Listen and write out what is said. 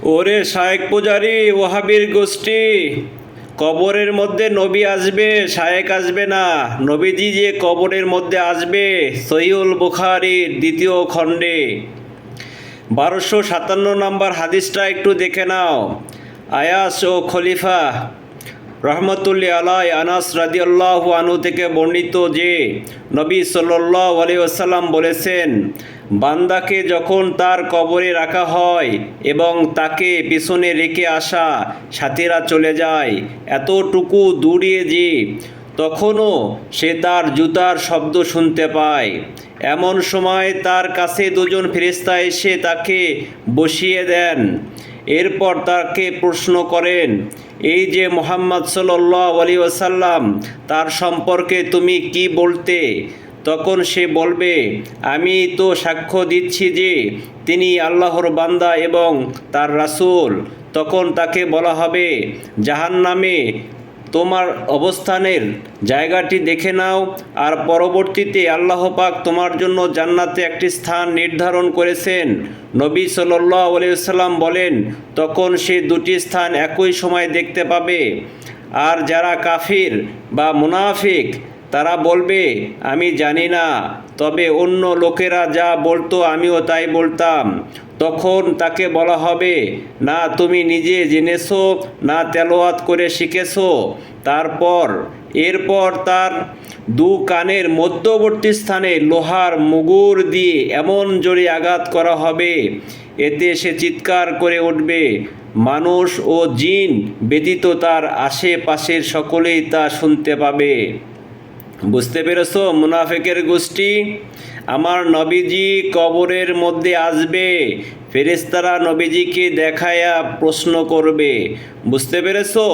ওরে শায়েক পূজারি, ওহাবির গোষ্ঠী, কবরের মধ্যে নবী আসবে, শায়েক আসবে না। নবীজি যে কবরের মধ্যে আসবে, সহিহুল বুখারীর দ্বিতীয় খণ্ডে 1257 নম্বর হাদিসটা একটু দেখে নাও। আয়াস ও খলিফা রহমতুল্লাহ আলাই আনাস রাদিয়াল্লাহু আনহু থেকে বর্ণিত যে নবী সাল্লাল্লাহু আলাইহি ওয়াসাল্লাম বলেছেন, বান্দাকে যখন তার কবরে রাখা হয় এবং তাকে পিছনে রেখে আসা সাথীরা চলে যায় এতটুকু দূরে যে তখনও সে তার জুতার শব্দ শুনতে পায়। এমন সময় তার কাছে দুজন ফেরেশতা এসে তাকে বসিয়ে দেন। এরপর তাকে প্রশ্ন করেন, এই যে মুহাম্মদ সাল্লাল্লাহু আলাইহি ওয়াসাল্লাম, তার সম্পর্কে তুমি কি বলতে? তখন সে বলবে, আমি তো সাক্ষ্য দিচ্ছি যে তিনি আল্লাহর বান্দা এবং তার রাসূল। তখন তাকে বলা হবে, জাহান্নামে তোমার অবস্থানের জায়গাটি দেখে নাও, আর পরবর্তীতে আল্লাহ পাক তোমার জন্য জান্নাতে একটি স্থান নির্ধারণ করেছেন। নবী সাল্লাল্লাহু আলাইহি ওয়াসাল্লাম বলেন, তখন সে দুটি স্থান একই সময় দেখতে পাবে। আর যারা কাফির বা মুনাফিক তারা বলবে, আমি জানি না, তবে অন্য লোকেরা যা বলতো আমিও তাই বলতাম। তখন তাকে বলা হবে, না তুমি নিজে জেনেছো, না তেলাওয়াত করে শিখেছো। এরপর তার দু কানের মধ্যবর্তী স্থানে লোহার মুগুর দিয়ে এমন জোরে আঘাত করা হবে, এতে সে চিৎকার করে উঠবে। মানুষ ও জিন ব্যতীত তার আশেপাশের সকলেই তা শুনতে পাবে। বুঝতে পেরেছো মুনাফিকের গোষ্ঠী? আমার নবীজি কবরের মধ্যে আসবে, ফেরেশতারা নবীজিকে দেখায়া প্রশ্ন করবে। বুঝতে পেরেছো?